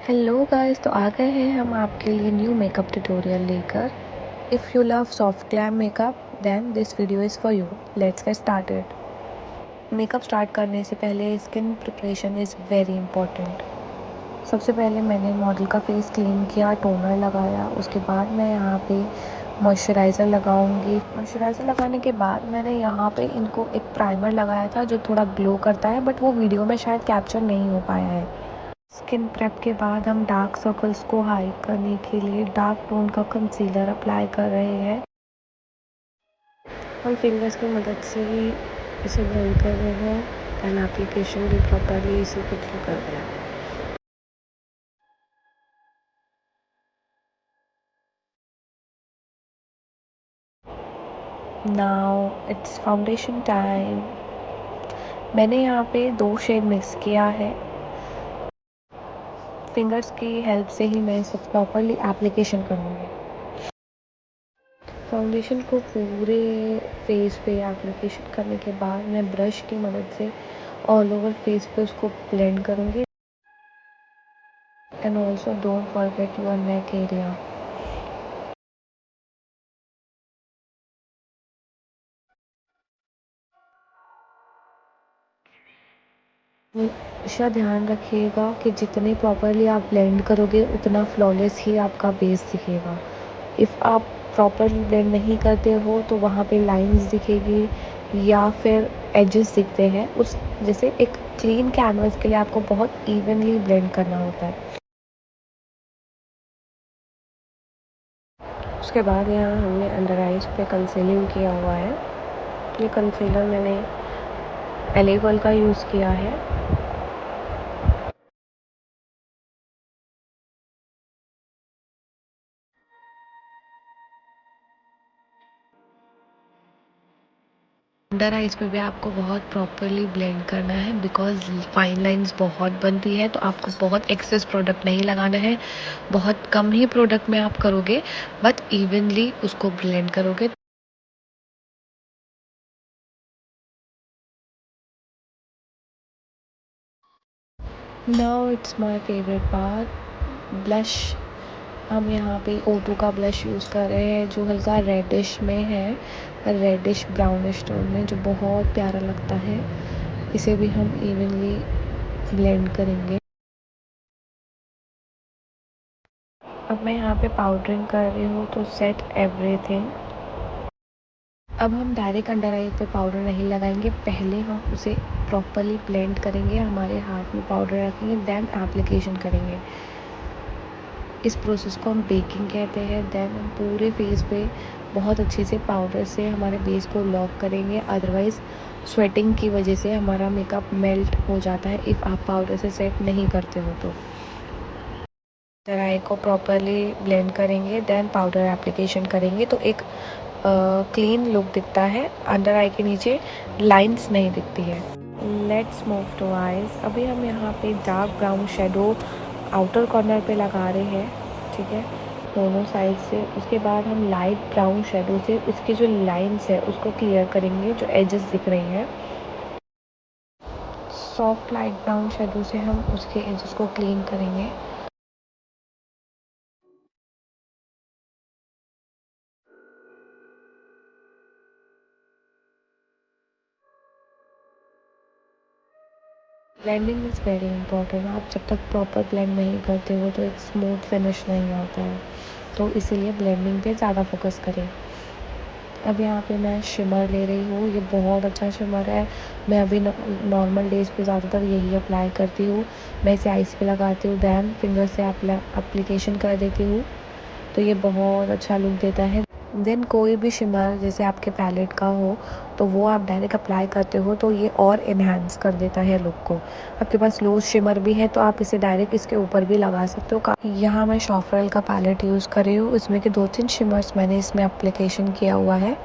Hello guys, तो आ गए हैं हम आपके लिए न्यू मेकअप ट्यूटोरियल लेकर। If you love soft glam makeup then this video is for you. Let's get started. Makeup start करने से पहले skin preparation is very important. सबसे पहले मैंने मॉडल का फेस क्लीन किया, टोनर लगाया। उसके बाद मैं यहाँ पे मॉइस्चराइज़र लगाऊंगी। मॉइस्चराइज़र लगाने के बाद मैंने यहाँ पे इनको एक प्राइमर लगाया था जो थोड़ा ग्लो करता है, बट वो वीडियो में शायद कैप्चर नहीं हो पाया है। स्किन प्रेप के बाद हम डार्क सर्कल्स को हाइड करने के लिए डार्क टोन का कंसीलर अप्लाई कर रहे हैं। हम फिंगर्स की मदद से ही इसे ब्लेंड कर रहे हैं एंड एप्लीकेशन भी प्रॉपरली इसी के थ्रू कर रहे हैं। Now it's foundation time. मैंने यहाँ पे 2 शेड मिक्स किया है। फिंगर्स की हेल्प से ही मैं इसे प्रॉपरली एप्लीकेशन करूँगी। फाउंडेशन को पूरे फेस पे एप्लीकेशन करने के बाद मैं ब्रश की मदद से ऑल ओवर फेस पे उसको ब्लेंड करूँगी। And also don't forget your neck area. हमेशा ध्यान रखिएगा कि जितने प्रॉपरली आप ब्लेंड करोगे उतना फ्लॉलेस ही आपका बेस दिखेगा। इफ़ आप प्रॉपरली ब्लेंड नहीं करते हो तो वहाँ पे लाइंस दिखेगी या फिर एजेस दिखते हैं। उस जैसे एक क्लीन कैनवस के लिए आपको बहुत इवनली ब्लेंड करना होता है। उसके बाद यहाँ हमने अंडर आइज पे कंसीलिंग किया हुआ है। ये कंसीलर मैंने एलेवल का यूज़ किया है। अंडर आइज पे भी आपको बहुत प्रॉपरली ब्लेंड करना है बिकॉज फाइन लाइंस बहुत बनती है, तो आपको बहुत एक्सेस प्रोडक्ट नहीं लगाना है। बहुत कम ही प्रोडक्ट में आप करोगे बट इवनली उसको ब्लेंड करोगे। Now it's my favourite part, blush. हम यहाँ पे O2 का ब्लश यूज़ कर रहे हैं जो हल्का रेडिश में है, रेडिश ब्राउनिश टोन में, जो बहुत प्यारा लगता है। इसे भी हम इवनली ब्लेंड करेंगे। अब मैं यहाँ पे पाउडरिंग कर रही हूँ टू सेट एवरीथिंग। अब हम डायरेक्ट अंडर आई पे पाउडर नहीं लगाएंगे, पहले हम उसे प्रॉपरली ब्लेंड करेंगे, हमारे हाथ में पाउडर रखेंगे, देन एप्लीकेशन करेंगे। इस प्रोसेस को हम बेकिंग कहते हैं। देन हम पूरे फेस पे बहुत अच्छे से पाउडर से हमारे बेस को लॉक करेंगे, अदरवाइज़ स्वेटिंग की वजह से हमारा मेकअप मेल्ट हो जाता है इफ़ आप पाउडर से सेट नहीं करते हो तो। अंडर आई को प्रॉपरली ब्लेंड करेंगे, देन पाउडर एप्लीकेशन करेंगे तो एक क्लीन लुक दिखता है। अंडर आई के नीचे लाइंस नहीं दिखती है। Let's move to eyes. अभी हम यहाँ पे dark brown shadow outer corner पे लगा रहे हैं, ठीक है, दोनों साइड से। उसके बाद हम लाइट ब्राउन शेडो से उसकी जो लाइंस है उसको क्लियर करेंगे, जो एजेस दिख रही हैं। सॉफ्ट लाइट ब्राउन शेडो से हम उसके एजेस को क्लीन करेंगे। Blending is very important. आप जब तक प्रॉपर ब्लेंड नहीं करते हो तो एक स्मूथ फिनिश नहीं आता है, तो इसीलिए ब्लेंडिंग पे ज़्यादा फोकस करें। अब यहाँ पे मैं शिमर ले रही हूँ, ये बहुत अच्छा शिमर है। मैं अभी नॉर्मल डेज़ पे ज़्यादातर यही अप्लाई करती हूँ। मैं इसे आइज़ पे लगाती हूँ, दैन फिंगर से एप्लीकेशन कर देती हूँ, तो ये बहुत अच्छा लुक देता है। देन कोई भी शिमर जैसे आपके पैलेट का हो तो वो आप डायरेक्ट अप्लाई करते हो तो ये और इन्हांस कर देता है लुक को। आपके पास लूज शिमर भी है तो आप इसे डायरेक्ट इसके ऊपर भी लगा सकते हो। यहाँ मैं शॉफरल का पैलेट यूज़ कर रही हूँ, इसमें के 2-3 शिमर्स मैंने इसमें एप्लीकेशन किया हुआ है।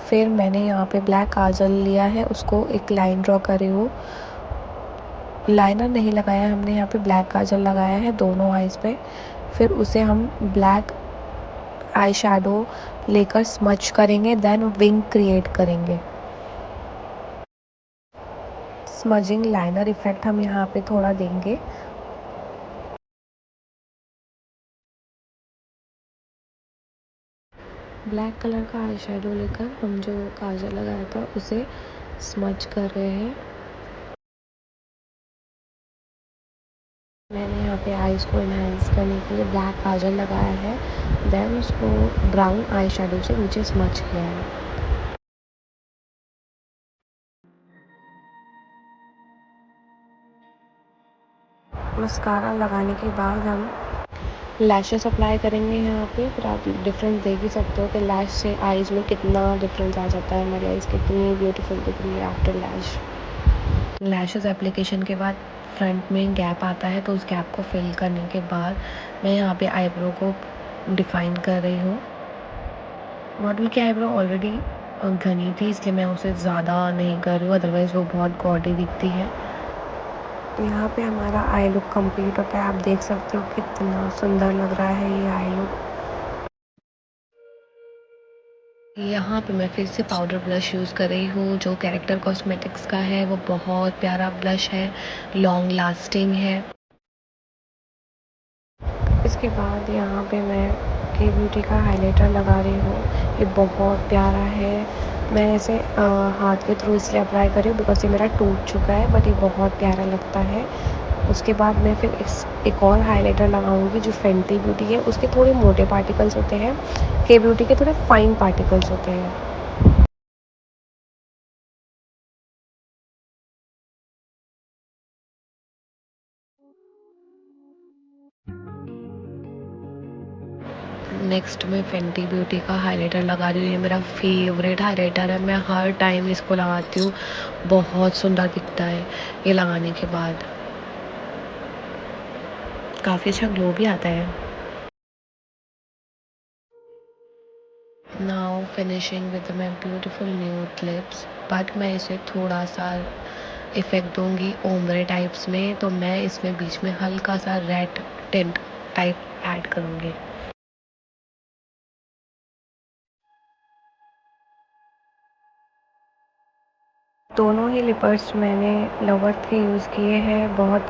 फिर मैंने यहाँ पे ब्लैक काजल लिया है, उसको एक लाइन ड्रॉ कर रही हूँ। लाइनर नहीं लगाया हमने, यहाँ पे ब्लैक काजल लगाया है दोनों आइज़ पे। फिर उसे हम ब्लैक आई शैडो लेकर स्मच करेंगे, देन विंग क्रिएट करेंगे। स्मजिंग लाइनर इफ़ेक्ट हम यहाँ पे थोड़ा देंगे। ब्लैक कलर का आई शेडो लेकर हम जो काजल लगाया था उसे स्मज कर रहे हैं। मैंने यहाँ पे आईज़ को इन्हेंस करने के लिए ब्लैक काजल लगाया है, देन उसको ब्राउन आई शेडो से नीचे स्मच किया है। मस्कारा लगाने के बाद हम लैशेस अप्लाई करेंगे यहाँ पे। फिर आप डिफरेंस देख ही सकते हो कि लैश से आईज़ में कितना डिफरेंस आ जाता है, हमारी आईज़ कितनी ब्यूटीफुल दिख रही है आफ्टर लैश। लैशेस एप्लीकेशन के बाद फ्रंट में गैप आता है, तो उस गैप को फिल करने के बाद मैं यहाँ पे आईब्रो को डिफ़ाइन कर रही हूँ। मॉडल की आईब्रो ऑलरेडी घनी थी, इसलिए मैं उसे ज़्यादा नहीं कर रही हूँ, अदरवाइज़ वो बहुत गॉडी दिखती है। यहाँ पे हमारा आई लुक कंप्लीट होता है। आप देख सकते हो कितना सुंदर लग रहा है ये आई लुक। यहाँ पे मैं फिर से पाउडर ब्लश यूज़ कर रही हूँ, जो कैरेक्टर कॉस्मेटिक्स का है। वो बहुत प्यारा ब्लश है, लॉन्ग लास्टिंग है। इसके बाद यहाँ पे मैं के ब्यूटी का हाइलाइटर लगा रही हूँ। ये बहुत प्यारा है। मैं इसे हाथ के थ्रू इसलिए अप्लाई कर रही हूँ बिकॉज ये मेरा टूट चुका है, बट ये बहुत प्यारा लगता है। उसके बाद मैं फिर एक और हाइलाइटर लगाऊंगी जो फेंटी ब्यूटी है। उसके थोड़े मोटे पार्टिकल्स होते हैं, के ब्यूटी के थोड़े फाइन पार्टिकल्स होते हैं। नेक्स्ट मैं फेंटी ब्यूटी का हाइलाइटर लगा रही हूँ। ये मेरा फेवरेट हाइलाइटर है, मैं हर टाइम इसको लगाती हूँ। बहुत सुंदर दिखता है ये लगाने के बाद, काफ़ी अच्छा ग्लो भी आता है। Now finishing with my beautiful nude lips, but मैं इसे थोड़ा सा इफ़ेक्ट दूंगी ओम्ब्रे टाइप्स में, तो मैं इसमें बीच में हल्का सा रेड टिंट टाइप ऐड करूँगी। दोनों ही लिपर्स मैंने लवर्थ के यूज़ किए हैं। बहुत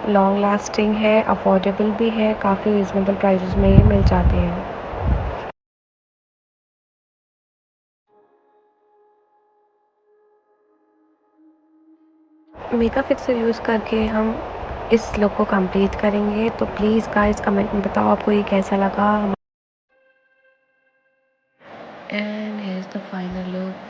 लॉन्ग लास्टिंग है, अफोर्डेबल भी है, काफ़ी रिजनेबल प्राइसेस में ये मिल जाते हैं। मेकअप फिक्सर यूज़ करके हम इस लुक को कंप्लीट करेंगे। तो प्लीज़ गाइस कमेंट में बताओ आपको ये कैसा लगा। And here's the final look.